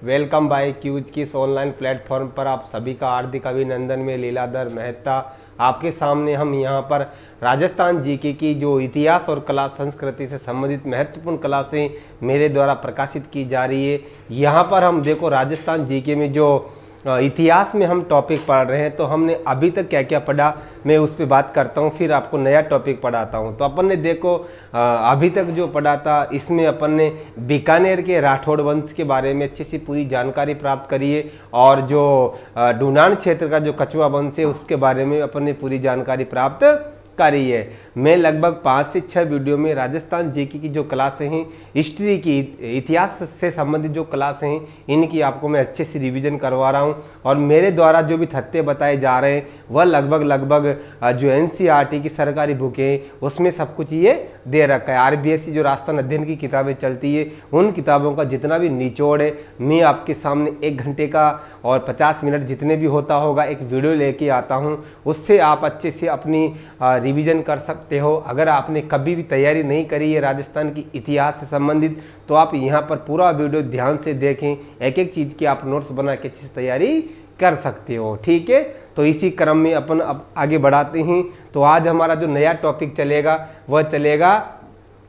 Welcome bye cues की इस online platform पर आप सभी का हार्दिक अभिनंदन। में लीलाधर मेहता आपके सामने हम यहाँ पर राजस्थान जीके की जो इतिहास और कला संस्कृति से संबंधित महत्वपूर्ण क्लासें मेरे द्वारा प्रकाशित की जा रही है। यहाँ पर हम देखो राजस्थान जीके में जो इतिहास में हम टॉपिक पढ़ रहे हैं, तो हमने अभी तक क्या क्या पढ़ा मैं उस पर बात करता हूँ, फिर आपको नया टॉपिक पढ़ाता हूँ। तो अपन ने देखो अभी तक जो पढ़ा था इसमें अपन ने बीकानेर के राठौड़ वंश के बारे में अच्छी सी पूरी जानकारी प्राप्त करी है, और जो डूनान क्षेत्र का जो कछुआ वंश है उसके बारे में अपन ने पूरी जानकारी प्राप्त करी है। मैं लगभग 5 से 6 वीडियो में राजस्थान जीके की जो क्लासें हैं, हिस्ट्री की इतिहास से संबंधित जो क्लासें हैं, इनकी आपको मैं अच्छे से रिवीजन करवा रहा हूं। और मेरे द्वारा जो भी तथ्य बताए जा रहे हैं वह लगभग जो एनसीईआरटी की सरकारी बुक है उसमें सब कुछ ये दे रखा है। आरबीएससी जो राजस्थान अध्ययन की किताबें चलती है उन किताबों का जितना भी निचोड़ है मैं आपके सामने 1 घंटे का और 50 मिनट जितने भी होता होगा एक वीडियो लेके आता हूँ, उससे आप अच्छे से अपनी रिवीजन कर सकते हो। अगर आपने कभी भी तैयारी नहीं करी है राजस्थान की इतिहास से संबंधित, तो आप यहाँ पर पूरा वीडियो ध्यान से देखें, एक एक चीज़ की आप नोट्स बना के अच्छी से तैयारी कर सकते हो। ठीक है, तो इसी क्रम में अपन अब आगे बढ़ाते हैं। तो आज हमारा जो नया टॉपिक चलेगा वह चलेगा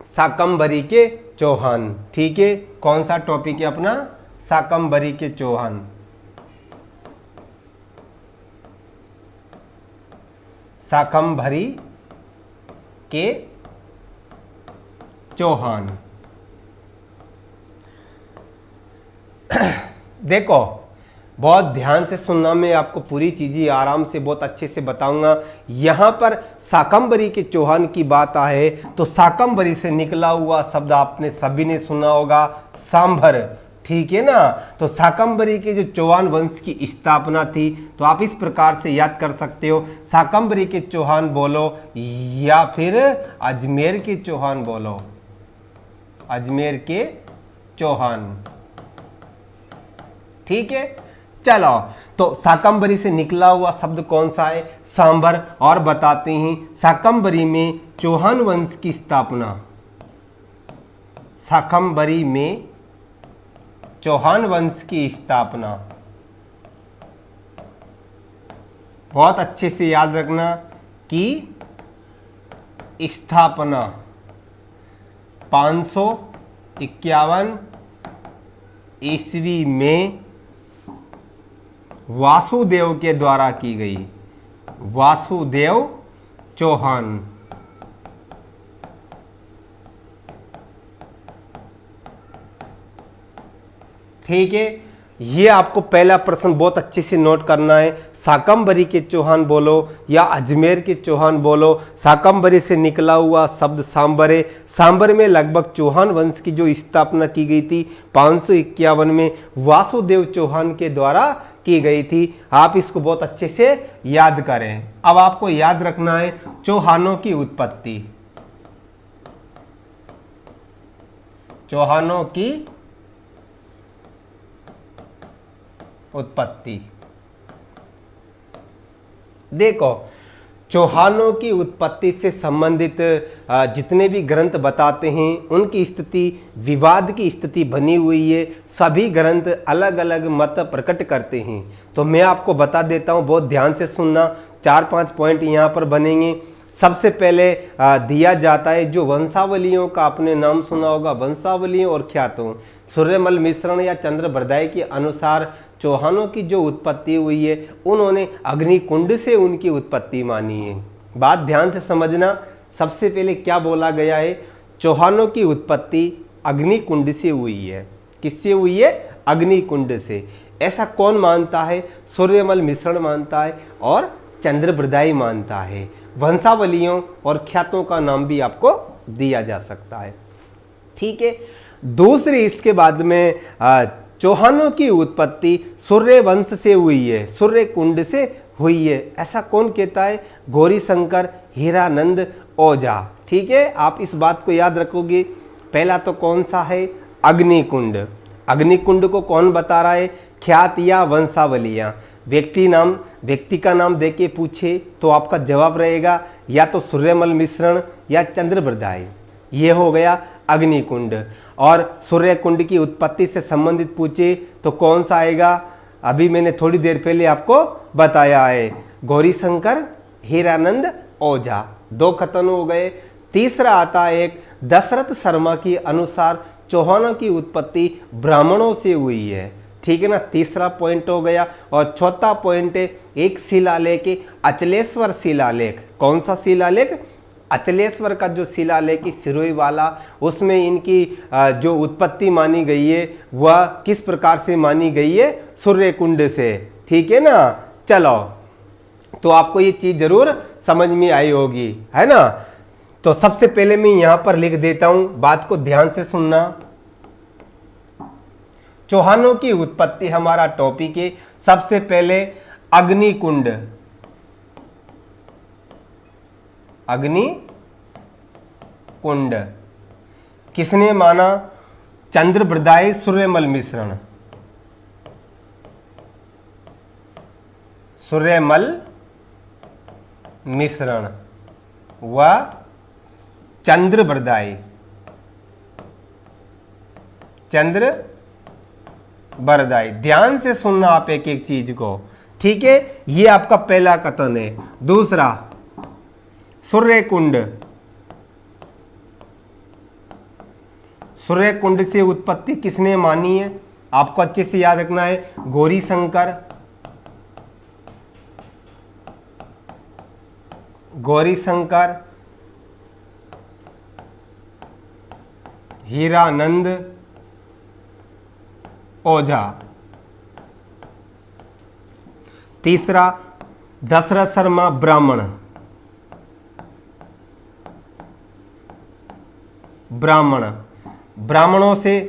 शाकंभरी के चौहान। ठीक है, कौन सा टॉपिक है अपना? शाकंभरी के चौहान। शाकंभरी के चौहान। देखो बहुत ध्यान से सुनना, मैं आपको पूरी चीज़ें आराम से बहुत अच्छे से बताऊंगा। यहाँ पर शाकंभरी के चौहान की बात आए तो शाकंभरी से निकला हुआ शब्द आपने सभी ने सुना होगा, सांभर। ठीक है ना, तो शाकंभरी के जो चौहान वंश की स्थापना थी, तो आप इस प्रकार से याद कर सकते हो, शाकंभरी के चौहान बोलो या फिर अजमेर के चौहान बोलो, अजमेर के चौहान। ठीक है, चलो तो शाकंभरी से निकला हुआ शब्द कौन सा है? सांभर। और बताते हैं शाकंभरी में चौहान वंश की स्थापना, शाकंभरी में चौहान वंश की स्थापना, बहुत अच्छे से याद रखना कि स्थापना 551 ईस्वी में वासुदेव के द्वारा की गई, वासुदेव चौहान। ठीक है, ये आपको पहला प्रश्न बहुत अच्छे से नोट करना है। शाकंभरी के चौहान बोलो या अजमेर के चौहान बोलो, शाकंभरी से निकला हुआ शब्द सांबर है। सांबर में लगभग चौहान वंश की जो स्थापना की गई थी 551 में वासुदेव चौहान के द्वारा की गई थी। आप इसको बहुत अच्छे से याद करें। अब आपको याद रखना है चौहानों की उत्पत्ति, चौहानों की उत्पत्ति। देखो चौहानों की उत्पत्ति से संबंधित जितने भी ग्रंथ बताते हैं उनकी स्थिति विवाद की स्थिति बनी हुई है। सभी ग्रंथ अलग अलग मत प्रकट करते हैं। तो मैं आपको बता देता हूं, बहुत ध्यान से सुनना। 4-5 पॉइंट यहाँ पर बनेंगे। सबसे पहले दिया जाता है जो वंशावलियों का आपने नाम सुना होगा, वंशावलियों और ख्यातों। सूर्यमल मिश्रण या चंद्रबरदाई के अनुसार चौहानों की जो उत्पत्ति हुई है उन्होंने अग्निकुंड से उनकी उत्पत्ति मानी है। बात ध्यान से समझना। सबसे पहले क्या बोला गया है? चौहानों की उत्पत्ति अग्निकुंड से हुई है। किससे हुई है? अग्निकुंड से। ऐसा कौन मानता है? सूर्यमल मिश्रण मानता है और चंद्रबरदाई मानता है। वंशावलियों और ख्यातों का नाम भी आपको दिया जा सकता है। ठीक है, दूसरी इसके बाद में चौहानों की उत्पत्ति सूर्य वंश से हुई है, सूर्य कुंड से हुई है। ऐसा कौन कहता है? गौरीशंकर हीरानंद ओझा। ठीक है, आप इस बात को याद रखोगे। पहला तो कौन सा है? अग्निकुंड। अग्निकुंड को कौन बता रहा है? ख्यात या वंशावलियां। व्यक्ति का नाम देके पूछे तो आपका जवाब रहेगा या तो सूर्यमल मिश्रण या चंद्रबरदाई। ये हो गया अग्निकुंड। और सूर्य कुंड की उत्पत्ति से संबंधित पूछे तो कौन सा आएगा? अभी मैंने थोड़ी देर पहले आपको बताया है, गौरीशंकर हीरानंद ओझा। 2 खत्म हो गए। तीसरा आता है एक, दशरथ शर्मा के अनुसार चौहानों की उत्पत्ति ब्राह्मणों से हुई है। ठीक है ना, तीसरा पॉइंट हो गया। और चौथा पॉइंट है एक शिलालेख, अचलेश्वर शिलालेख। कौन सा शिलालेख? अचलेश्वर का जो शिलालेख सिरोही वाला, उसमें इनकी जो उत्पत्ति मानी गई है वह किस प्रकार से मानी गई है? सूर्य कुंड से। ठीक है ना, चलो, तो आपको ये चीज जरूर समझ में आई होगी, है ना। तो सबसे पहले मैं यहां पर लिख देता हूं, बात को ध्यान से सुनना। चौहानों की उत्पत्ति हमारा टॉपिक है। सबसे पहले अग्निकुंड, अग्निकुंड किसने माना? चंद्रबृदाई सूर्यमल मिश्रण, सूर्यमल मिश्रण व चंद्रबृदाई, चंद्रबरदाई। ध्यान से सुनना आप एक एक चीज को, ठीक है। ये आपका पहला कथन है। दूसरा, सूर्य कुंड, सूर्य कुंड से उत्पत्ति किसने मानी है? आपको अच्छे से याद रखना है, गौरीशंकर, गौरीशंकर हीरानंद ओझा। तीसरा, दशरथ शर्मा ब्राह्मण, ब्राह्मण, ब्राह्मणों से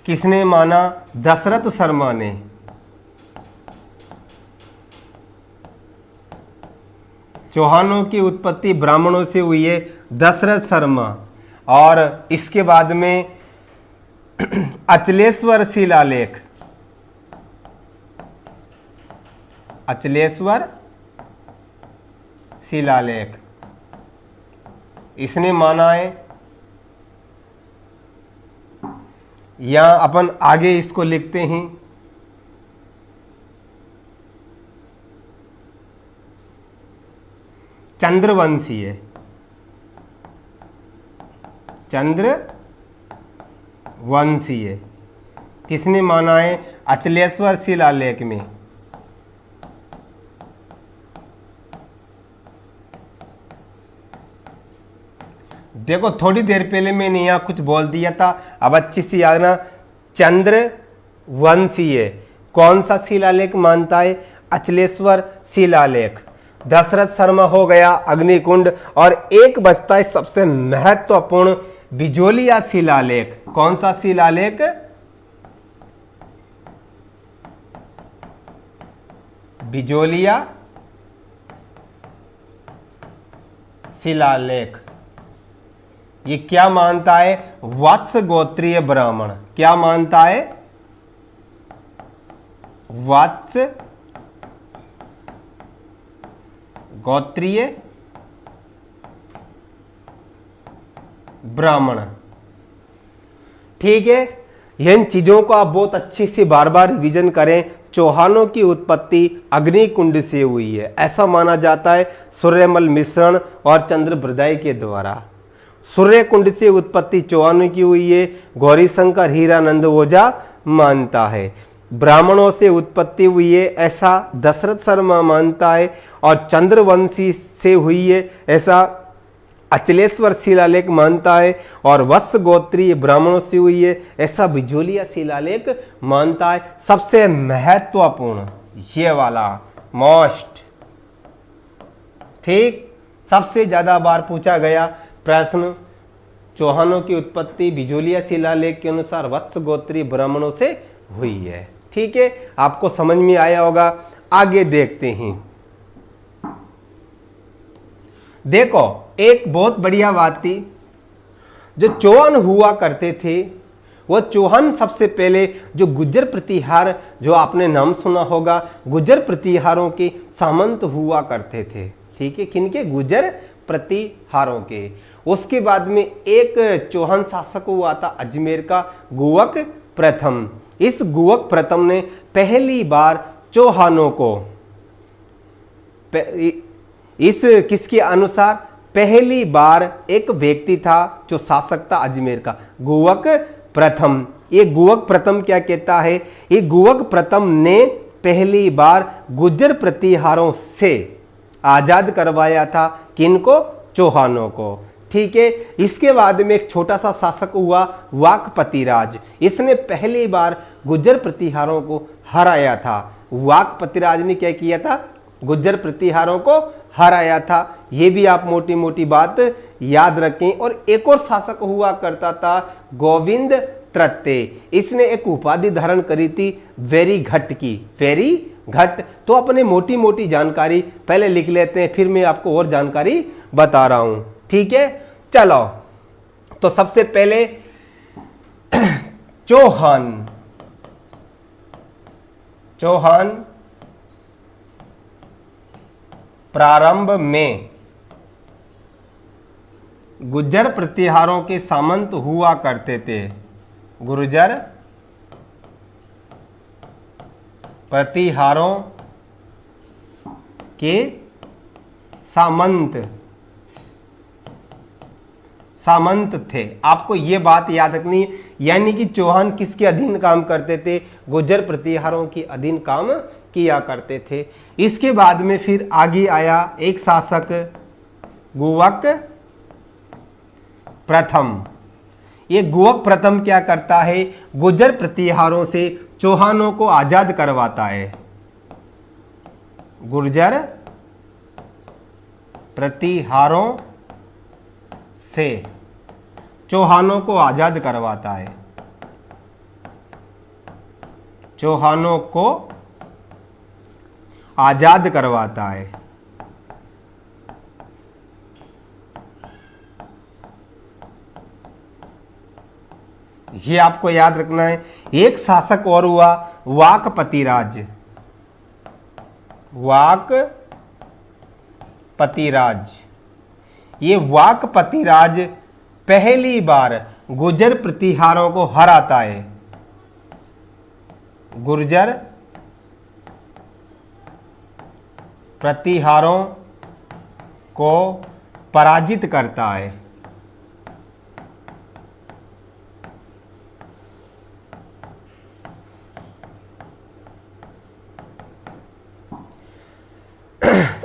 किसने माना? दशरथ शर्मा ने। चौहानों की उत्पत्ति ब्राह्मणों से हुई है, दशरथ शर्मा। और इसके बाद में अचलेश्वर शिलालेख, अचलेश्वर शिलालेख इसने माना है। यहां अपन आगे इसको लिखते हैं, चंद्रवंशीय, चंद्रवंशीय किसने माना है? अचलेश्वर शिलालेख में। देखो, थोड़ी देर पहले मैंने यहां कुछ बोल दिया था, अब अच्छी सी याद ना। चंद्रवंशीय कौन सा शिलालेख मानता है? अचलेश्वर शिलालेख। दशरथ शर्मा हो गया अग्निकुंड, और एक बचता है सबसे महत्वपूर्ण, बिजोलिया शिलालेख। कौन सा शिलालेख? बिजोलिया शिलालेख। ये क्या मानता है? वत्स गोत्रीय ब्राह्मण। क्या मानता है? वत्स गोत्रीय ब्राह्मण। ठीक है, इन चीजों को आप बहुत अच्छे से बार बार रिवीजन करें। चौहानों की उत्पत्ति अग्निकुंड से हुई है, ऐसा माना जाता है सूर्यमल मिश्रण और चंद्रबृदाई के द्वारा। सूर्य कुंड से उत्पत्ति चौहानों की हुई है, गौरीशंकर हीरानंद ओझा मानता है। ब्राह्मणों से उत्पत्ति हुई है, ऐसा दशरथ शर्मा मानता है। और चंद्रवंशी से हुई है, ऐसा अचलेश्वर शिलालेख मानता है। और वत्स गोत्रीय ब्राह्मणों से हुई है, ऐसा बिजोलिया शिलालेख मानता है। सबसे महत्वपूर्ण ये वाला, मोस्ट, ठीक, सबसे ज्यादा बार पूछा गया प्रश्न, चौहानों की उत्पत्ति बिजोलिया शिलालेख के अनुसार वत्स गोत्रीय ब्राह्मणों से हुई है। ठीक है, आपको समझ में आया होगा। आगे देखते हैं। देखो, एक बहुत बढ़िया बात थी, जो चौहान हुआ करते थे वो चौहान सबसे पहले जो गुज्जर प्रतिहार, जो आपने नाम सुना होगा, गुज्जर प्रतिहारों के सामंत हुआ करते थे। ठीक है, किनके? गुज्जर प्रतिहारों के। उसके बाद में एक चौहान शासक हुआ था अजमेर का, गुवक प्रथम। इस गुवक प्रथम ने पहली बार चौहानों को, इस किसके अनुसार, पहली बार एक व्यक्ति था जो शासक था अजमेर का, गुवक प्रथम। ये गुवक प्रथम क्या कहता है, ये गुवक प्रथम ने पहली बार गुर्जर प्रतिहारों से आजाद करवाया था, किनको, चौहानों को। ठीक है। इसके बाद में एक छोटा सा शासक हुआ वाकपति राज, इसने पहली बार गुर्जर प्रतिहारों को हराया था। वाकपति राज ने क्या किया था, गुर्जर प्रतिहारों को हराया था। ये भी आप मोटी मोटी बात याद रखें। और एक और शासक हुआ करता था गोविंद तृतीय, इसने एक उपाधि धारण करी थी वेरी घट की, वेरी घट। तो अपने मोटी मोटी जानकारी पहले लिख लेते हैं, फिर मैं आपको और जानकारी बता रहा हूं। ठीक है, चलो। तो सबसे पहले चौहान, चौहान प्रारंभ में गुर्जर प्रतिहारों के सामंत हुआ करते थे, गुर्जर प्रतिहारों के सामंत थे। आपको ये बात याद रखनी है, यानी कि चौहान किसके अधीन काम करते थे, गुर्जर प्रतिहारों के अधीन काम किया करते थे। इसके बाद में फिर आगे आया एक शासक गुवक प्रथम। ये गुवक प्रथम क्या करता है, गुर्जर प्रतिहारों से चौहानों को आजाद करवाता है, गुर्जर प्रतिहारों से चौहानों को आजाद करवाता है, चौहानों को आजाद करवाता है। ये आपको याद रखना है। एक शासक और हुआ वाकपति राज, वाकपति राज। ये वाकपति राज पहली बार गुर्जर प्रतिहारों को हराता है, गुर्जर प्रतिहारों को पराजित करता है।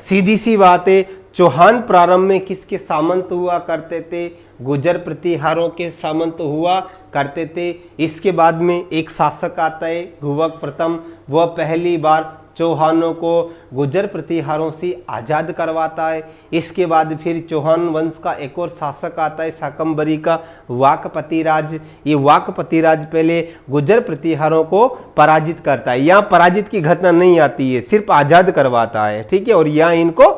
सीधी सी बात है, चौहान प्रारंभ में किसके सामंत हुआ करते थे, गुर्जर प्रतिहारों के सामंत हुआ करते थे। इसके बाद में एक शासक आता है गुवक प्रथम, वह पहली बार चौहानों को गुर्जर प्रतिहारों से आज़ाद करवाता है। इसके बाद फिर चौहान वंश का एक और शासक आता है शाकंभरी का वाकपति राज। ये वाकपति राज पहले गुर्जर प्रतिहारों को पराजित करता है। यहाँ पराजित की घटना नहीं आती है, सिर्फ आज़ाद करवाता है, ठीक है। और यहाँ इनको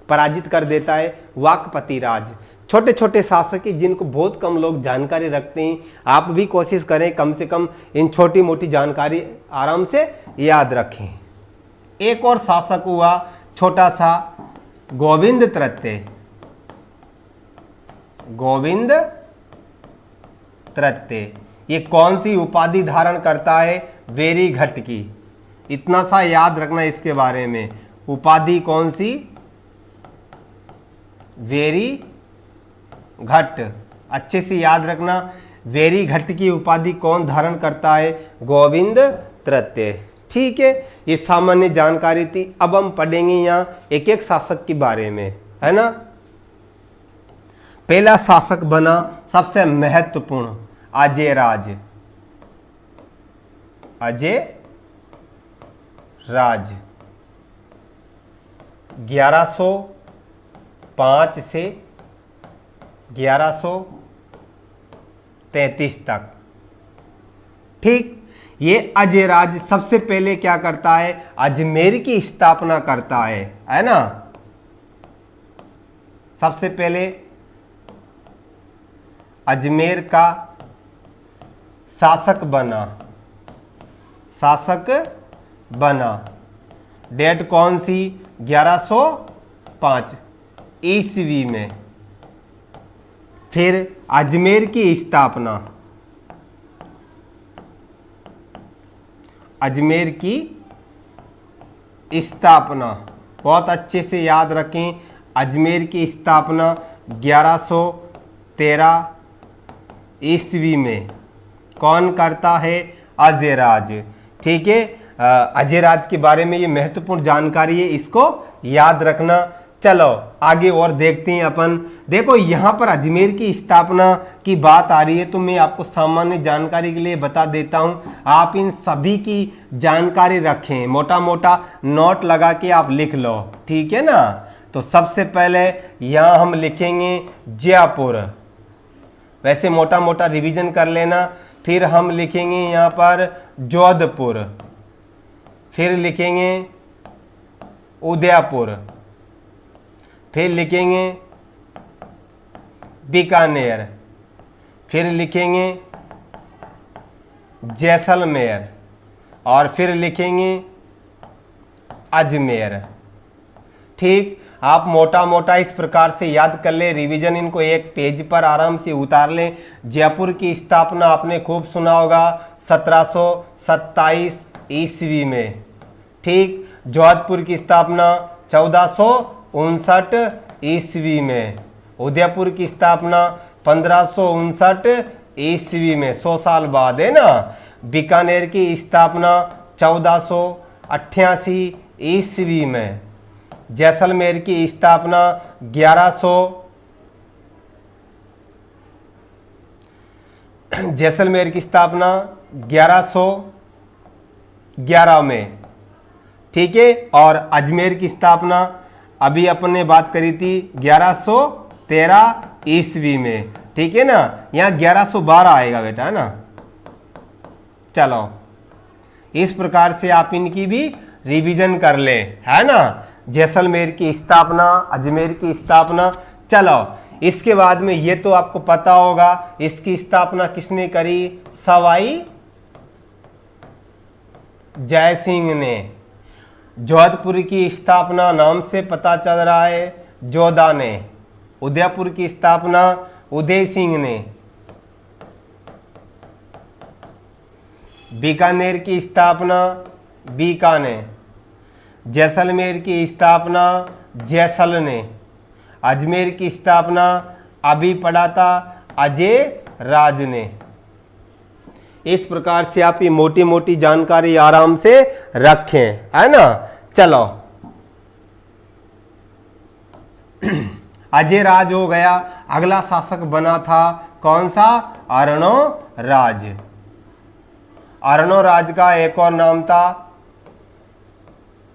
पराजित कर देता है वाकपति राज। छोटे छोटे शासक जिनको बहुत कम लोग जानकारी रखते हैं, आप भी कोशिश करें कम से कम इन छोटी मोटी जानकारी आराम से याद रखें। एक और शासक हुआ छोटा सा गोविंद तृतीय, गोविंद तृतीय। ये कौन सी उपाधि धारण करता है, वेरी घट की। इतना सा याद रखना इसके बारे में, उपाधि कौन सी, वेरी घट। अच्छे से याद रखना, वेरी घट की उपाधि कौन धारण करता है, गोविंद तृतीय, ठीक है। ये सामान्य जानकारी थी। अब हम पढ़ेंगे यहाँ एक एक शासक के बारे में, है ना। पहला शासक बना सबसे महत्वपूर्ण अजयराज, अजयराज 1105 से 1133 तक, ठीक। ये अजयराज सबसे पहले क्या करता है, अजमेर की स्थापना करता है ना। सबसे पहले अजमेर का शासक बना। डेट कौन सी, 1105 ईस्वी में, फिर अजमेर की स्थापना, अजमेर की स्थापना बहुत अच्छे से याद रखें। अजमेर की स्थापना 1113 ईस्वी में कौन करता है? अजयराज। ठीक है, अजयराज के बारे में ये महत्वपूर्ण जानकारी है, इसको याद रखना। चलो आगे और देखते हैं अपन। देखो यहाँ पर अजमेर की स्थापना की बात आ रही है, तो मैं आपको सामान्य जानकारी के लिए बता देता हूँ। आप इन सभी की जानकारी रखें, मोटा मोटा नोट लगा के आप लिख लो, ठीक है ना। तो सबसे पहले यहाँ हम लिखेंगे जयपुर, वैसे मोटा मोटा रिवीजन कर लेना। फिर हम लिखेंगे यहाँ पर जोधपुर, फिर लिखेंगे उदयपुर, फिर लिखेंगे बीकानेर, फिर लिखेंगे जैसलमेर और फिर लिखेंगे अजमेर। ठीक, आप मोटा मोटा इस प्रकार से याद कर ले, रिवीजन इनको एक पेज पर आराम से उतार लें। जयपुर की स्थापना आपने खूब सुना होगा 1727 ईस्वी में। ठीक, जोधपुर की स्थापना 1459 ईस्वी में, उदयपुर की स्थापना 1559 ईस्वी में, 100 साल बाद, है ना। बीकानेर की स्थापना 1488 ईस्वी में, जैसलमेर की स्थापना 1111 में, ठीक है। और अजमेर की स्थापना अभी अपन ने बात करी थी 1113 ईस्वी में, ठीक है ना। यहाँ 1112 आएगा बेटा, है ना। चलो इस प्रकार से आप इनकी भी रिवीजन कर ले, है ना। जैसलमेर की स्थापना, अजमेर की स्थापना। चलो इसके बाद में ये तो आपको पता होगा, इसकी स्थापना किसने करी? सवाई जय सिंह ने। जोधपुर की स्थापना नाम से पता चल रहा है जोधा ने। उदयपुर की स्थापना उदय सिंह ने। बीकानेर की स्थापना बीका ने। जैसलमेर की स्थापना जैसल ने। अजमेर की स्थापना अभी पढ़ा था अजय राज ने। इस प्रकार से आप ये मोटी मोटी जानकारी आराम से रखें, है ना। चलो अजय राज हो गया। अगला शासक बना था कौन सा? अर्णोराज। अर्णोराज का एक और नाम था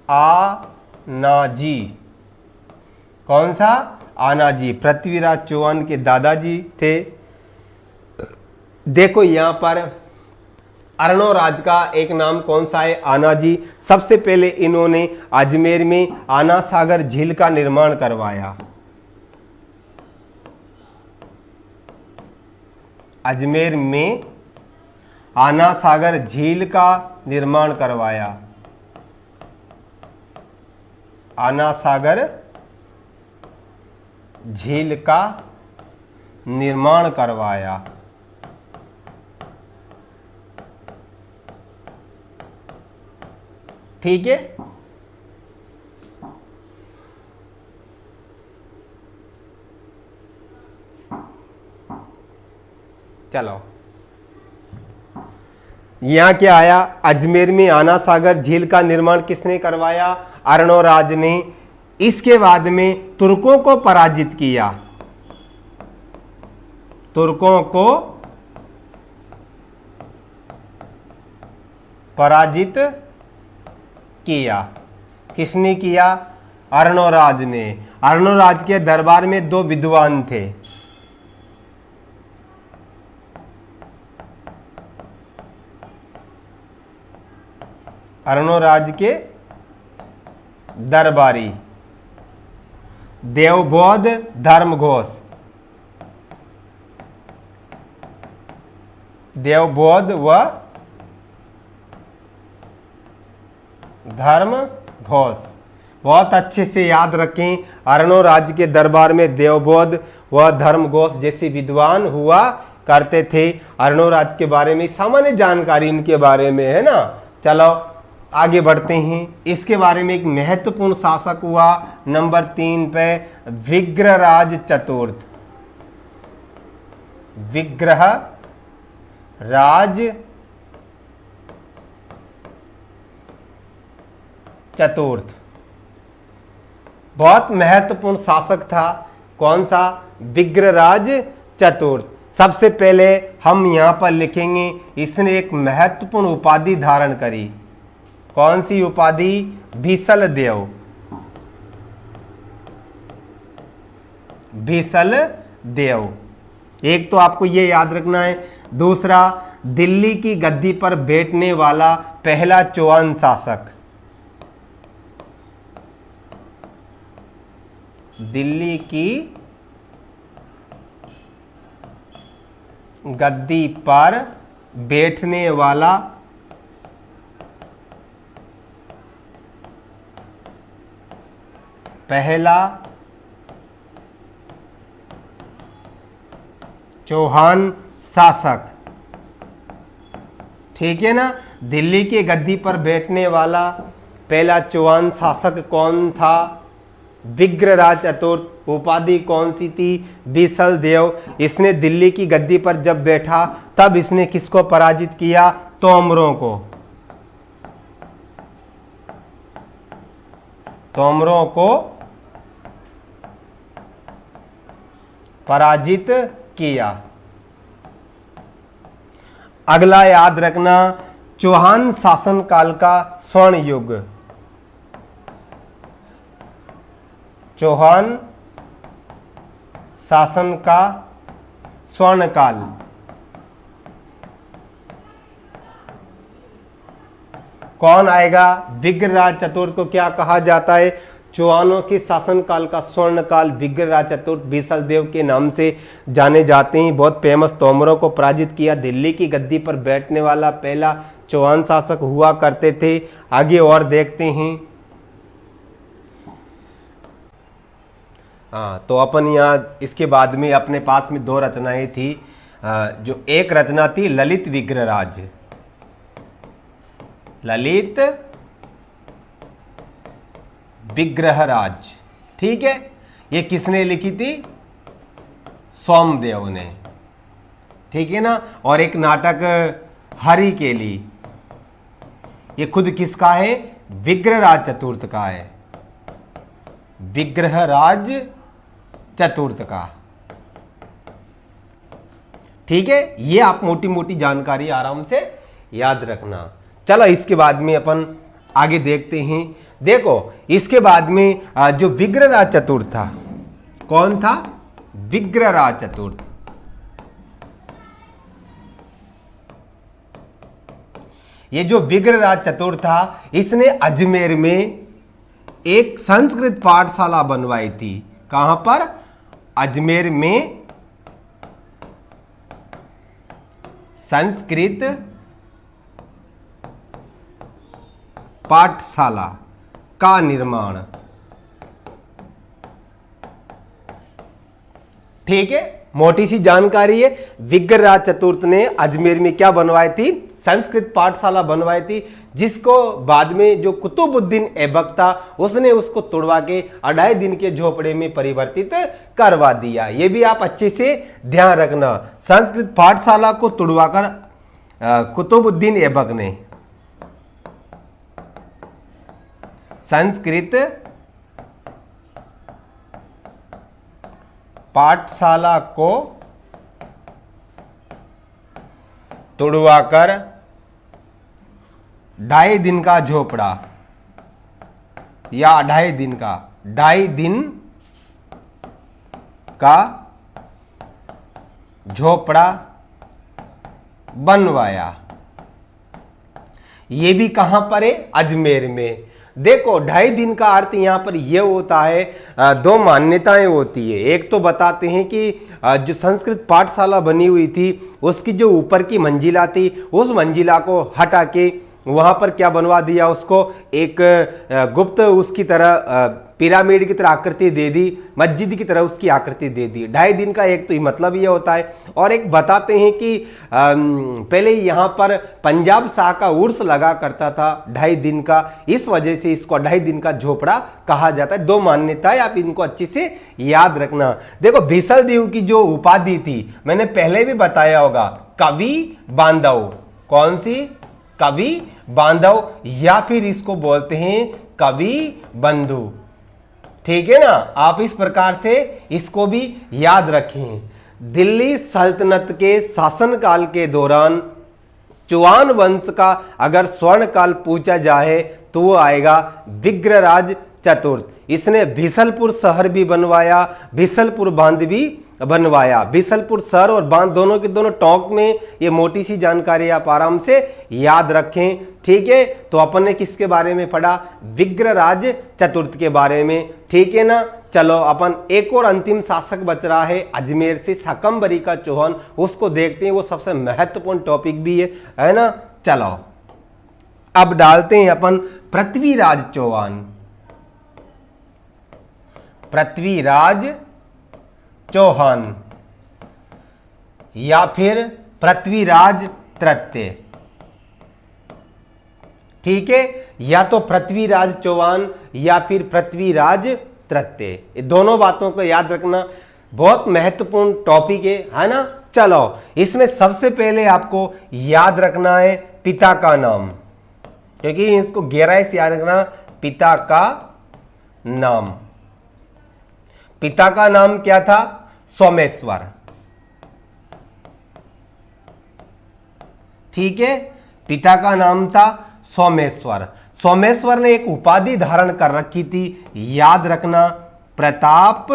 आनाजी। कौन सा? आनाजी। पृथ्वीराज चौहान के दादाजी थे। देखो यहाँ पर अर्णोराज का एक नाम कौन सा है? आनाजी। सबसे पहले इन्होंने अजमेर में आना सागर झील का निर्माण करवाया। अजमेर में आना सागर झील का निर्माण करवाया। आना सागर झील का निर्माण करवाया। ठीक है। चलो यहां क्या आया? अजमेर में आना सागर झील का निर्माण किसने करवाया? अर्णोराज ने। इसके बाद में तुर्कों को पराजित किया। तुर्कों को पराजित किया। किसने किया? अर्णोराज ने। अर्णोराज के दरबार में दो विद्वान थे। अर्णोराज के दरबारी देवबोध धर्मघोष। देवबोध व धर्मघोष। बहुत अच्छे से याद रखें। अर्णो राज्य के दरबार में देवबोध व धर्मघोष जैसे विद्वान हुआ करते थे। अर्णो राज्य के बारे में सामान्य जानकारी इनके बारे में है ना। चलो आगे बढ़ते हैं। इसके बारे में एक महत्वपूर्ण शासक हुआ नंबर 3 पे विग्रहराज चतुर्थ। विग्रहराज चतुर्थ बहुत महत्वपूर्ण शासक था। कौन सा? विग्रहराज चतुर्थ। सबसे पहले हम यहां पर लिखेंगे इसने एक महत्वपूर्ण उपाधि धारण करी। कौन सी उपाधि? बीसल देव। बीसल देव। एक तो आपको ये याद रखना है। दूसरा, दिल्ली की गद्दी पर बैठने वाला पहला चौहान शासक। दिल्ली की गद्दी पर बैठने वाला पहला चौहान शासक। ठीक है ना। दिल्ली की गद्दी पर बैठने वाला पहला चौहान शासक कौन था? विग्रहराज चतुर्थ। उपाधि कौन सी थी? बीसल देव। इसने दिल्ली की गद्दी पर जब बैठा तब इसने किसको पराजित किया? तोमरों को। तोमरों को पराजित किया। अगला याद रखना, चौहान शासन काल का स्वर्ण युग। चौहान शासन का स्वर्ण काल। कौन आएगा? विग्रहराज चतुर्थ को क्या कहा जाता है? चौहानों के शासन काल का स्वर्ण काल विग्रहराज चतुर्थ बीसल देव के नाम से जाने जाते हैं। बहुत फेमस। तोमरों को पराजित किया। दिल्ली की गद्दी पर बैठने वाला पहला चौहान शासक हुआ करते थे। आगे और देखते हैं। हाँ, तो अपन यहाँ इसके बाद में अपने पास में 2 रचनाएं थी। जो एक रचना थी ललित विग्रहराज। ललित विग्रहराज। ठीक है। ये किसने लिखी थी? सोमदेव ने। ठीक है ना। और एक नाटक हरि के लिए, ये खुद किसका है? विग्रहराज चतुर्थ का है। विग्रहराज चतुर्थ का। ठीक है। ये आप मोटी मोटी जानकारी आराम से याद रखना। चलो इसके बाद में अपन आगे देखते हैं। देखो इसके बाद में जो विग्रहराज चतुर्थ था, कौन था? विग्रहराज चतुर्थ। ये जो विग्रहराज चतुर्थ था, इसने अजमेर में एक संस्कृत पाठशाला बनवाई थी। कहां पर? अजमेर में संस्कृत पाठशाला का निर्माण। ठीक है। मोटी सी जानकारी है। विग्रहराज चतुर्थ ने अजमेर में क्या बनवाई थी? संस्कृत पाठशाला बनवाई थी, जिसको बाद में जो कुतुबुद्दीन ऐबक था उसने उसको तोड़वा के 2.5 दिन के झोपड़े में परिवर्तित करवा दिया। ये भी आप अच्छे से ध्यान रखना। संस्कृत पाठशाला को तोड़वाकर कुतुबुद्दीन ऐबक ने संस्कृत पाठशाला को तोड़वाकर 2.5 दिन का झोपड़ा या 2.5 दिन का 2.5 दिन का झोपड़ा बनवाया। ये भी कहां पर है? अजमेर में। देखो 2.5 दिन का अर्थ यहां पर यह होता है, 2 मान्यताएं होती है। एक तो बताते हैं कि जो संस्कृत पाठशाला बनी हुई थी उसकी जो ऊपर की मंजिला थी उस मंजिला को हटा के वहां पर क्या बनवा दिया उसको, एक गुप्त उसकी तरह पिरामिड की तरह आकृति दे दी, मस्जिद की तरह उसकी आकृति दे दी। 2.5 दिन का एक तो ये मतलब ये होता है। और एक बताते हैं कि पहले यहाँ पर पंजाब शाह का उर्स लगा करता था 2.5 दिन का, इस वजह से इसको 2.5 दिन का झोपड़ा कहा जाता है। 2 मान्यताएं, आप इनको अच्छे से याद रखना। देखो भिसल देव की जो उपाधि थी मैंने पहले भी बताया होगा, कवि बांधव। कौन सी? कवि बांधव, या फिर इसको बोलते हैं कवि बंधु। ठीक है ना, आप इस प्रकार से इसको भी याद रखें। दिल्ली सल्तनत के शासनकाल के दौरान चौहान वंश का अगर स्वर्ण काल पूछा जाए तो वो आएगा विग्रहराज चतुर्थ। इसने भिसलपुर शहर भी बनवाया, भिसलपुर बांध भी बनवाया। भिसलपुर शहर और बांध दोनों के दोनों टोंक में, ये मोटी सी जानकारी आप आराम से याद रखें। ठीक है, तो अपन ने किसके बारे में पढ़ा? विग्रहराज चतुर्थ के बारे में। ठीक है ना, चलो अपन एक और अंतिम शासक बच रहा है अजमेर से, शकंभरी का चौहान, उसको देखते हैं। वो सबसे महत्वपूर्ण टॉपिक भी है ना। चलो अब डालते हैं अपन पृथ्वीराज चौहान। पृथ्वीराज चौहान या फिर पृथ्वीराज तृतीय। ठीक है, या तो पृथ्वीराज चौहान या फिर पृथ्वीराज तृतीय। ये दोनों बातों को याद रखना, बहुत महत्वपूर्ण टॉपिक है ना। चलो इसमें सबसे पहले आपको याद रखना है पिता का नाम, क्योंकि इसको गहराई से याद रखना। पिता का नाम, पिता का नाम क्या था? सोमेश्वर। ठीक है, पिता का नाम था सोमेश्वर। सोमेश्वर ने एक उपाधि धारण कर रखी थी, याद रखना, प्रताप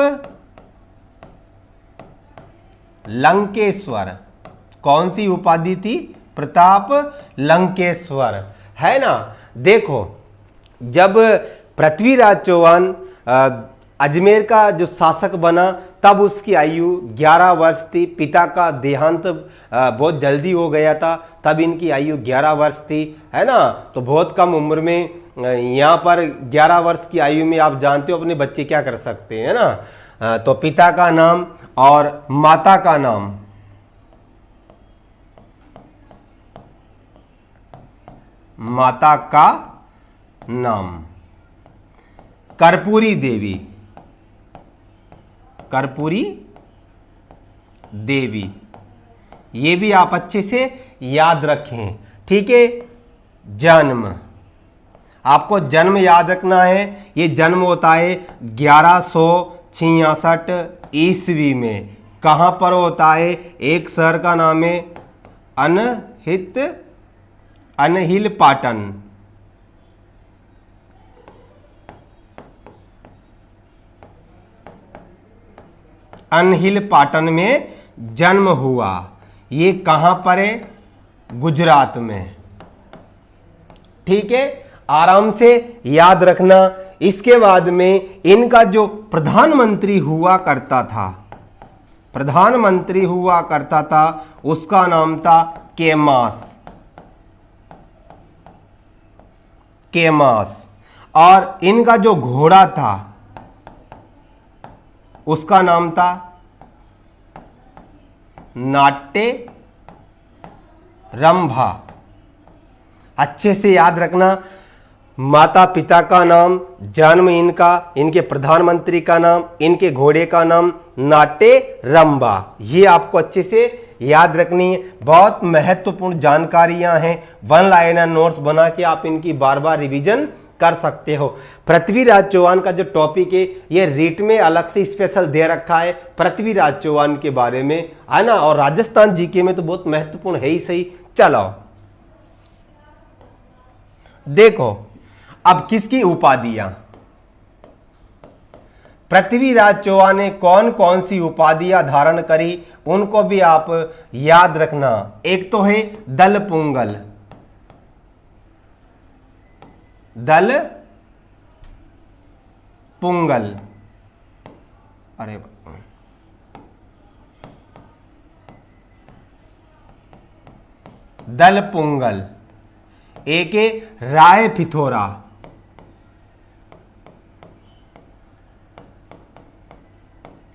लंकेश्वर। कौन सी उपाधि थी? प्रताप लंकेश्वर, है ना। देखो जब पृथ्वीराज चौहान अजमेर का जो शासक बना तब उसकी आयु 11 वर्ष थी। पिता का देहांत बहुत जल्दी हो गया था, तब इनकी आयु 11 वर्ष थी, है ना। तो बहुत कम उम्र में, यहाँ पर 11 वर्ष की आयु में आप जानते हो अपने बच्चे क्या कर सकते हैं, है ना। तो पिता का नाम और माता का नाम, माता का नाम कर्पूरी देवी। कर्पूरी देवी, ये भी आप अच्छे से याद रखें। ठीक है, जन्म, आपको जन्म याद रखना है। ये जन्म होता है 1166 ईस्वी में। कहां पर होता है? एक शहर का नाम है अनहिल पाटन। अनहिल पाटन में जन्म हुआ। ये कहां पर है? गुजरात में। ठीक है, आराम से याद रखना। इसके बाद में इनका जो प्रधानमंत्री हुआ करता था, प्रधानमंत्री हुआ करता था, उसका नाम था केमास। केमास। और इनका जो घोड़ा था उसका नाम था नाट्य रंभा। अच्छे से याद रखना, माता पिता का नाम, जन्म इनका, इनके प्रधानमंत्री का नाम, इनके घोड़े का नाम नाट्य रंभा। ये आपको अच्छे से याद रखनी है। बहुत महत्वपूर्ण जानकारियां हैं, वन लाइनर नोट्स बना के आप इनकी बार बार रिवीजन कर सकते हो। पृथ्वीराज चौहान का जो टॉपिक है ये रीट में अलग से स्पेशल दे रखा है पृथ्वीराज चौहान के बारे में, है ना। और राजस्थान जीके में तो बहुत महत्वपूर्ण है ही सही। चलो देखो अब किसकी उपाधियां, पृथ्वीराज चौहान ने कौन कौन सी उपाधियां धारण करी उनको भी आप याद रखना। एक तो है दल पुंगल, दल पुंगल, अरे दल पुंगल, एक है राय पिथौरा,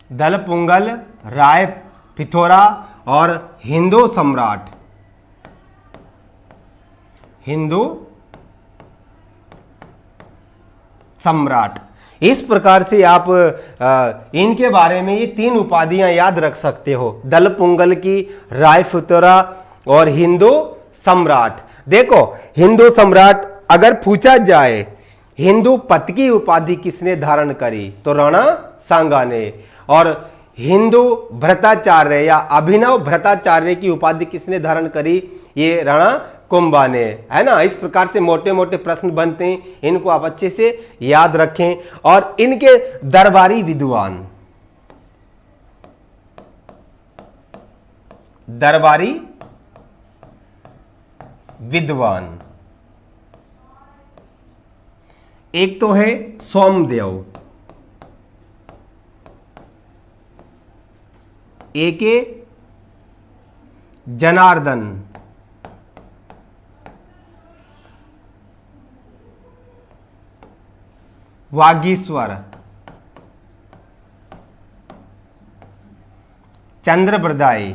दलपुंगल, राय पिथौरा और हिंदू सम्राट, हिंदू सम्राट। इस प्रकार से आप इनके बारे में ये 3 उपाधियां याद रख सकते हो, दलपुंगल की, राय पिथौरा और हिंदू सम्राट। देखो हिंदू सम्राट अगर पूछा जाए हिंदू पत की उपाधि किसने धारण करी तो राणा सांगा ने, और हिंदू भ्रताचार्य या अभिनव भ्रताचार्य की उपाधि किसने धारण करी, ये राणा कुंभा ने, है ना। इस प्रकार से मोटे मोटे प्रश्न बनते हैं, इनको आप अच्छे से याद रखें। और इनके दरबारी विद्वान, दरबारी विद्वान, एक तो है सोमदेव, एक है जनार्दन, वागीश्वर, चंद्रबरदाई,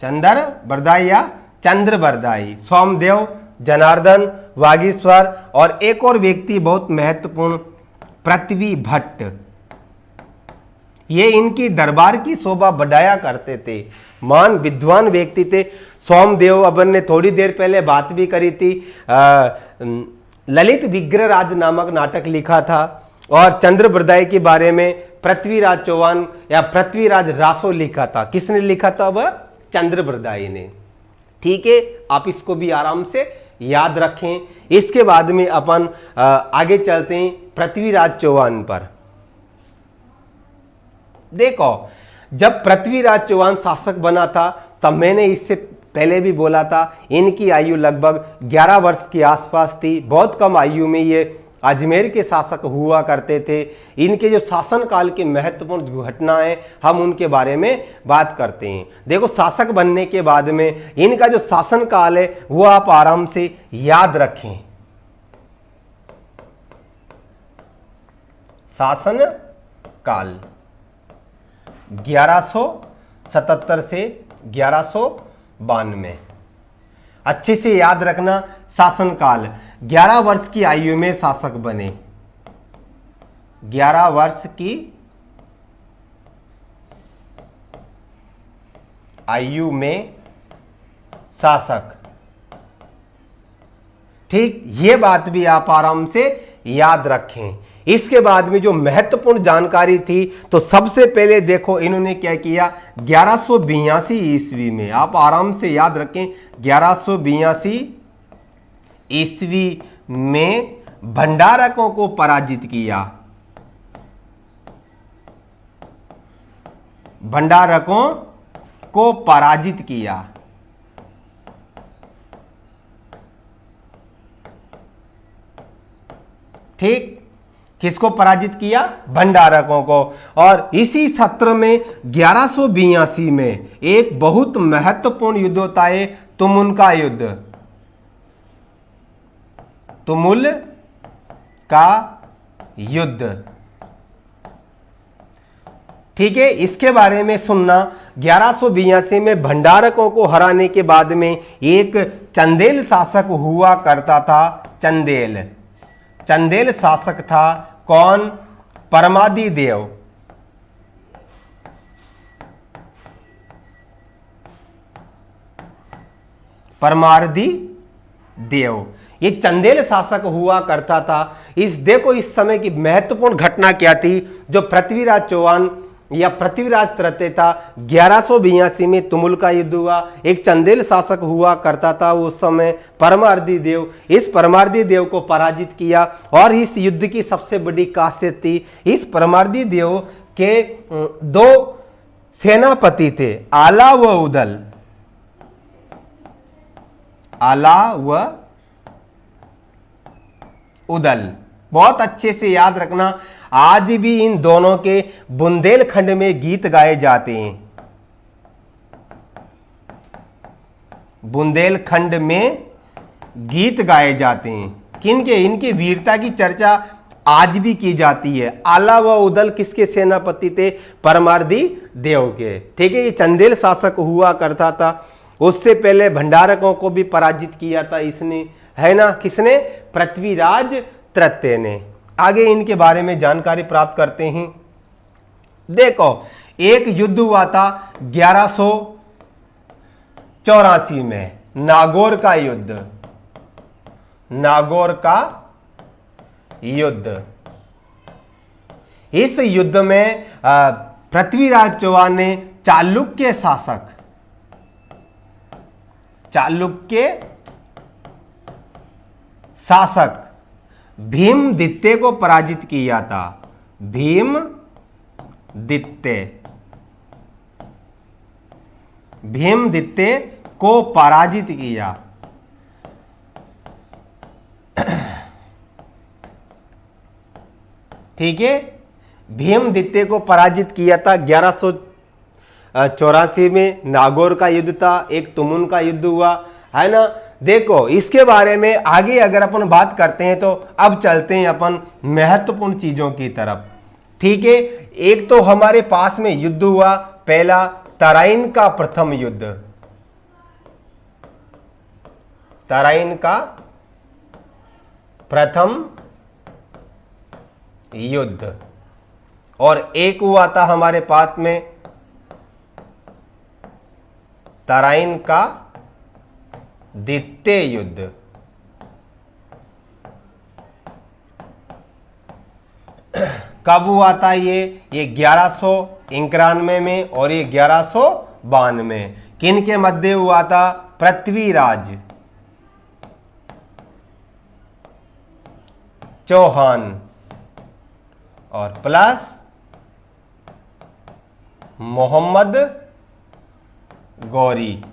चंद्रबरदाई या चंद्रबरदाई, सोमदेव, जनार्दन, वागीश्वर और एक और व्यक्ति बहुत महत्वपूर्ण, पृथ्वी भट्ट। ये इनकी दरबार की शोभा बढ़ाया करते थे, महान विद्वान व्यक्ति थे। सोमदेव, अपन ने थोड़ी देर पहले बात भी करी थी, ललित विग्रहराज नामक नाटक लिखा था, और चंद्रबरदाई के बारे में पृथ्वीराज चौहान या पृथ्वीराज रासो लिखा था। किसने लिखा था? वह चंद्रबरदाई ने। ठीक है, आप इसको भी आराम से याद रखें। इसके बाद में अपन आगे चलते हैं पृथ्वीराज चौहान पर। देखो जब पृथ्वीराज चौहान शासक बना था तब मैंने इससे पहले भी बोला था, इनकी आयु लगभग 11 वर्ष के आसपास थी। बहुत कम आयु में ये अजमेर के शासक हुआ करते थे। इनके जो शासन काल के महत्वपूर्ण घटनाएं हम उनके बारे में बात करते हैं। देखो शासक बनने के बाद में इनका जो शासन काल है वो आप आराम से याद रखें। शासन काल 1177 से 1192, अच्छे से याद रखना। शासन काल 11 वर्ष की आयु में शासक बने, 11 वर्ष की आयु में शासक। ठीक, ये बात भी आप आराम से याद रखें। इसके बाद में जो महत्वपूर्ण जानकारी थी, तो सबसे पहले देखो इन्होंने क्या किया 1182 ईस्वी में, आप आराम से याद रखें 1182 ईस्वी में भंडारकों को पराजित किया। भंडारकों को पराजित किया। ठीक, किसको पराजित किया? भंडारकों को। और इसी सत्र में 1182 में एक बहुत महत्वपूर्ण युद्ध होता है, तुमुल का युद्ध। तुमुल का युद्ध, ठीक है, इसके बारे में सुनना। 1182 में भंडारकों को हराने के बाद में एक चंदेल शासक हुआ करता था। चंदेल, चंदेल शासक था कौन? परमादि देव। परमादि देव ये चंदेल शासक हुआ करता था। देखो इस समय की महत्वपूर्ण घटना क्या थी। जो पृथ्वीराज चौहान या पृथ्वीराज तृतीय था, 1182 में तुमुल का युद्ध हुआ। एक चंदेल शासक हुआ करता था उस समय, परमार्दी देव। इस परमार्दी देव को पराजित किया। और इस युद्ध की सबसे बड़ी खासियत थी, इस परमार्दी देव के 2 सेनापति थे, आला व उदल। आला व उदल, बहुत अच्छे से याद रखना। आज भी इन दोनों के बुंदेलखंड में गीत गाए जाते हैं। बुंदेलखंड में गीत गाए जाते हैं। किनके? इनकी वीरता की चर्चा आज भी की जाती है। आला व उदल किसके सेनापति थे? परमार्दी देव के। ठीक है, ये चंदेल शासक हुआ करता था। उससे पहले भंडारकों को भी पराजित किया था इसने, है ना। किसने? पृथ्वीराज तृतीय ने। आगे इनके बारे में जानकारी प्राप्त करते हैं। देखो, एक युद्ध हुआ था 1184 में, नागौर का युद्ध। नागौर का युद्ध। इस युद्ध में पृथ्वीराज चौहान ने चालुक्य शासक भीमदित्य को पराजित किया था। भीमदित्य को पराजित किया। ठीक है, भीमदित्य को पराजित किया था 1184 में। नागौर का युद्ध था, एक तुमुन का युद्ध हुआ, है ना। देखो, इसके बारे में आगे अगर अपन बात करते हैं तो अब चलते हैं अपन महत्वपूर्ण चीजों की तरफ। ठीक है, एक तो हमारे पास में युद्ध हुआ पहला, तराइन का प्रथम युद्ध। तराइन का प्रथम युद्ध। और एक हुआ था हमारे पास में तराइन का द्वितीय युद्ध। कब हुआ था ये 1191 में और ये 1192। किन के मध्य हुआ था? पृथ्वीराज चौहान और प्लस मोहम्मद गौरी।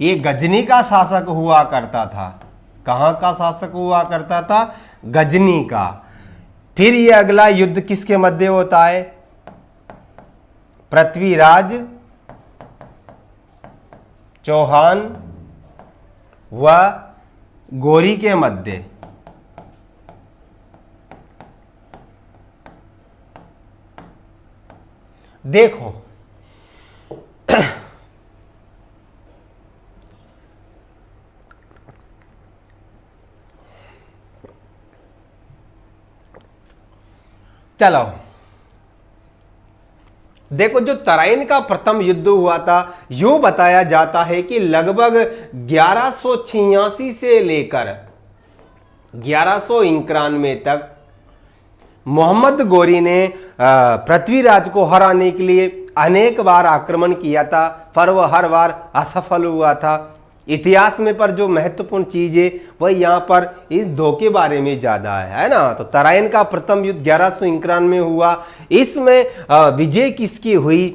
ये गजनी का शासक हुआ करता था। कहां का शासक हुआ करता था? गजनी का। फिर ये अगला युद्ध किसके मध्य होता है? पृथ्वीराज चौहान व गौरी के मध्य। देखो, चलो देखो, जो तराइन का प्रथम युद्ध हुआ था, यूं बताया जाता है कि लगभग 1186 से लेकर 1191 तक मोहम्मद गौरी ने पृथ्वीराज को हराने के लिए अनेक बार आक्रमण किया था, पर वह हर बार असफल हुआ था। इतिहास में पर जो महत्वपूर्ण चीज है वह यहाँ पर इस दो के बारे में ज्यादा है ना। तो तराइन का प्रथम युद्ध 1191 में हुआ। इसमें विजय किसकी हुई?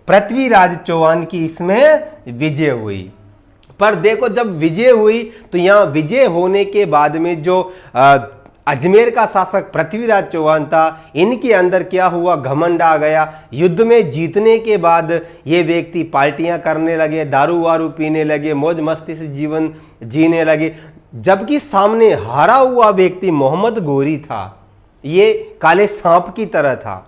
पृथ्वीराज चौहान की इसमें विजय हुई। पर देखो, जब विजय हुई तो यहाँ विजय होने के बाद में जो अजमेर का शासक पृथ्वीराज चौहान था, इनके अंदर क्या हुआ? घमंड आ गया। युद्ध में जीतने के बाद ये व्यक्ति पार्टियां करने लगे, दारू वारू पीने लगे, मौज मस्ती से जीवन जीने लगे। जबकि सामने हारा हुआ व्यक्ति मोहम्मद गौरी था, ये काले सांप की तरह था।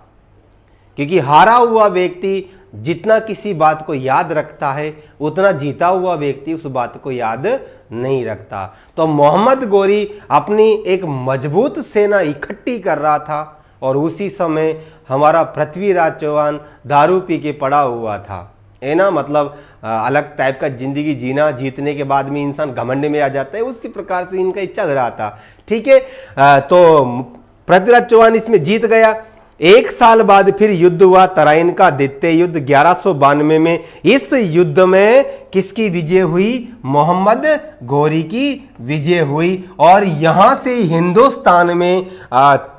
क्योंकि हारा हुआ व्यक्ति जितना किसी बात को याद रखता है, उतना जीता हुआ व्यक्ति उस बात को याद नहीं रखता। तो मोहम्मद गौरी अपनी एक मजबूत सेना इकट्ठी कर रहा था और उसी समय हमारा पृथ्वीराज चौहान दारू पी के पड़ा हुआ था, है ना। मतलब अलग टाइप का जिंदगी जीना, जीतने के बाद में इंसान घमंड में आ जाता है, उसी प्रकार से इनका चल रहा था। ठीक है, तो पृथ्वीराज चौहान इसमें जीत गया। एक साल बाद फिर युद्ध हुआ, तराइन का द्वितीय युद्ध 1192 में। इस युद्ध में किसकी विजय हुई? मोहम्मद गौरी की विजय हुई। और यहां से हिंदुस्तान में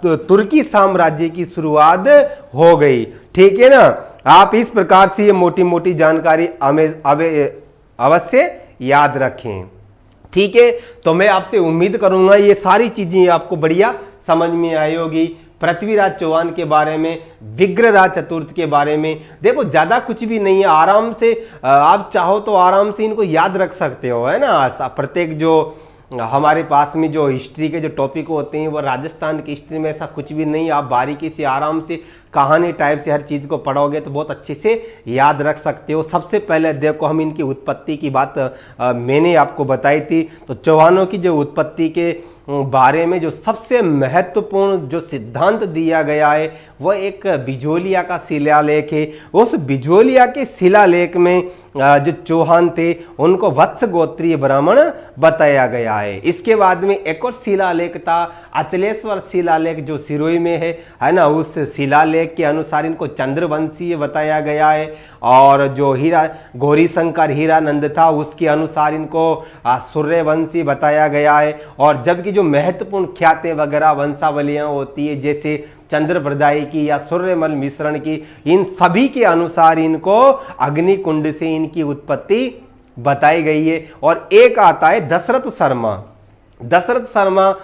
तुर्की साम्राज्य की शुरुआत हो गई। ठीक है ना। आप इस प्रकार से ये मोटी मोटी जानकारी अवश्य याद रखें। ठीक है, तो मैं आपसे उम्मीद करूंगा ये सारी चीजें आपको बढ़िया समझ में आई होगी। पृथ्वीराज चौहान के बारे में, विग्रहराज चतुर्थ के बारे में। देखो ज़्यादा कुछ भी नहीं है, आराम से आप चाहो तो आराम से इनको याद रख सकते हो, है ना। प्रत्येक जो हमारे पास में जो हिस्ट्री के जो टॉपिक होते हैं वो राजस्थान की हिस्ट्री में ऐसा कुछ भी नहीं, आप बारीकी से आराम से कहानी टाइप से हर चीज़ को पढ़ोगे तो बहुत अच्छे से याद रख सकते हो। सबसे पहले देखो हम इनकी उत्पत्ति की बात मैंने आपको बताई थी, तो चौहानों की जो उत्पत्ति के बारे में जो सबसे महत्वपूर्ण जो सिद्धांत दिया गया है वह एक बिजोलिया का शिलालेख है। उस बिजोलिया के शिलालेख में जो चौहान थे उनको वत्स गोत्रीय ब्राह्मण बताया गया है। इसके बाद में एक और शिलालेख था, अचलेश्वर शिलालेख जो सिरोही में है ना, उस शिलालेख के अनुसार इनको चंद्रवंशीय बताया गया है। और जो हीरा गौरीशंकर हीरानंद था उसके अनुसार इनको सूर्यवंशी बताया गया है। और जबकि जो महत्वपूर्ण ख्यातें वगैरह वंशावलियाँ होती है जैसे चंद्रप्रदायी की या सूर्यमल मिश्रण की, इन सभी के अनुसार इनको अग्निकुंड से इनकी उत्पत्ति बताई गई है। और एक आता है दशरथ शर्मा। दशरथ शर्मा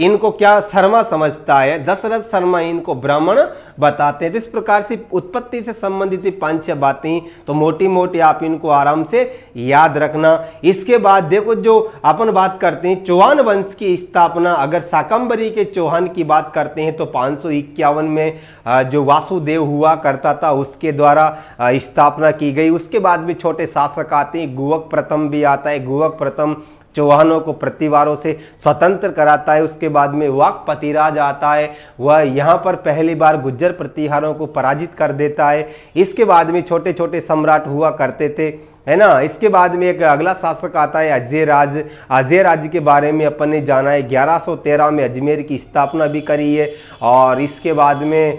इनको क्या शर्मा समझता है, दशरथ शर्मा इनको ब्राह्मण बताते हैं। तो इस प्रकार से उत्पत्ति से संबंधित 5-6 बातें तो मोटी मोटी आप इनको आराम से याद रखना। इसके बाद देखो जो अपन बात करते हैं चौहान वंश की स्थापना, अगर शाकंभरी के चौहान की बात करते हैं तो 551 में जो वासुदेव हुआ करता था उसके द्वारा स्थापना की गई। उसके बाद भी छोटे शासक आते हैं, गुवक प्रथम भी आता है। गुवक प्रथम चौहानों को प्रतिवारों से स्वतंत्र कराता है। उसके बाद में वाकपतिराज आता है, वह यहाँ पर पहली बार गुज्जर प्रतिहारों को पराजित कर देता है। इसके बाद में छोटे छोटे सम्राट हुआ करते थे, है ना। इसके बाद में एक अगला शासक आता है अजय राज। अजय राज के बारे में अपन ने जाना है, 1113 में अजमेर की स्थापना भी करी है। और इसके बाद में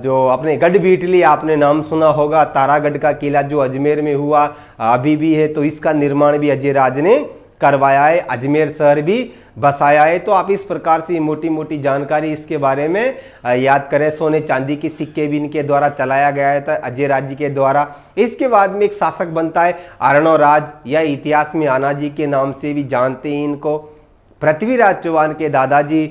जो अपने गढ़ बीटली आपने नाम सुना होगा, तारागढ़ का किला जो अजमेर में हुआ अभी भी है, तो इसका निर्माण भी अजय राज ने करवाया है। अजमेर शहर भी बसाया है। तो आप इस प्रकार से मोटी मोटी जानकारी इसके बारे में याद करें। सोने चांदी की सिक्के भी इनके द्वारा चलाया गया था अजय राज्य के द्वारा। इसके बाद में एक शासक बनता है अर्णोराज, या इतिहास में आनाजी के नाम से भी जानते हैं इनको। पृथ्वीराज चौहान के दादाजी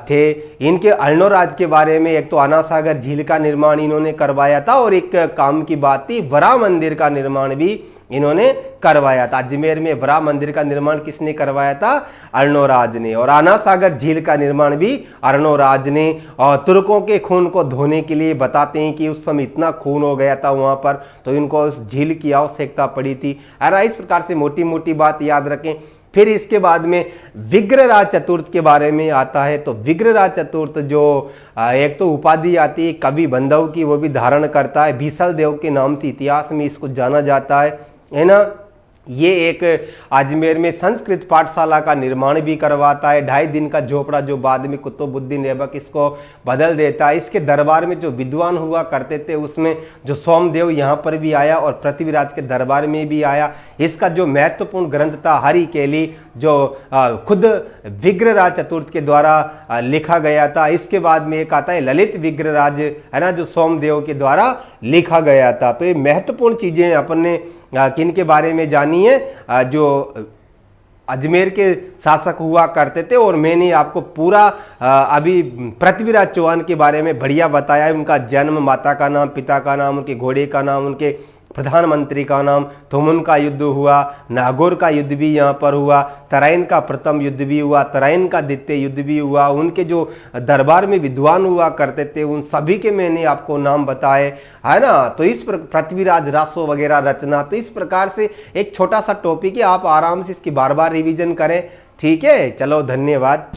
थे। इनके अर्णोराज के बारे में एक तो आनासागर झील का निर्माण इन्होंने करवाया था, और एक काम की बात थी वरा मंदिर का निर्माण भी इन्होंने करवाया था। अजमेर में वरा मंदिर का निर्माण किसने करवाया था? अर्णोराज ने। और आनासागर झील का निर्माण भी अर्णोराज ने। और तुर्कों के खून को धोने के लिए बताते हैं कि उस समय इतना खून हो गया था वहाँ पर, तो इनको उस झील की आवश्यकता पड़ी थी। अरे इस प्रकार से मोटी मोटी बात याद रखें। फिर इसके बाद में विग्रहराज चतुर्थ के बारे में आता है। तो विग्रहराज चतुर्थ जो एक तो उपाधि आती है कवि बंधव की, वो भी धारण करता है। बीसल देव के नाम से इतिहास में इसको जाना जाता है ना। ये एक अजमेर में संस्कृत पाठशाला का निर्माण भी करवाता है। 2.5 दिन का झोपड़ा जो बाद में कुतुबुद्दीन ऐबक इसको बदल देता है। इसके दरबार में जो विद्वान हुआ करते थे उसमें जो सोमदेव यहाँ पर भी आया और पृथ्वीराज के दरबार में भी आया। इसका जो महत्वपूर्ण ग्रंथ था हरिकेली, जो खुद विग्रहराज चतुर्थ के द्वारा लिखा गया था। इसके बाद में एक आता है ललित विग्रहराज, है ना, जो सोमदेव के द्वारा लिखा गया था। तो ये महत्वपूर्ण चीज़ें अपन ने किन के बारे में जानी है, जो अजमेर के शासक हुआ करते थे। और मैंने आपको पूरा अभी पृथ्वीराज चौहान के बारे में बढ़िया बताया है। उनका जन्म, माता का नाम, पिता का नाम, उनके घोड़े का नाम, उनके प्रधानमंत्री का नाम, थुमुन का युद्ध हुआ, नागौर का युद्ध भी यहाँ पर हुआ, तराइन का प्रथम युद्ध भी हुआ, तराइन का द्वितीय युद्ध भी हुआ। उनके जो दरबार में विद्वान हुआ करते थे उन सभी के मैंने आपको नाम बताए, है ना। तो इस पृथ्वीराज रासो वगैरह रचना, तो इस प्रकार से एक छोटा सा टॉपिक है, आप आराम से इसकी बार बार रिवीजन करें। ठीक है, चलो धन्यवाद।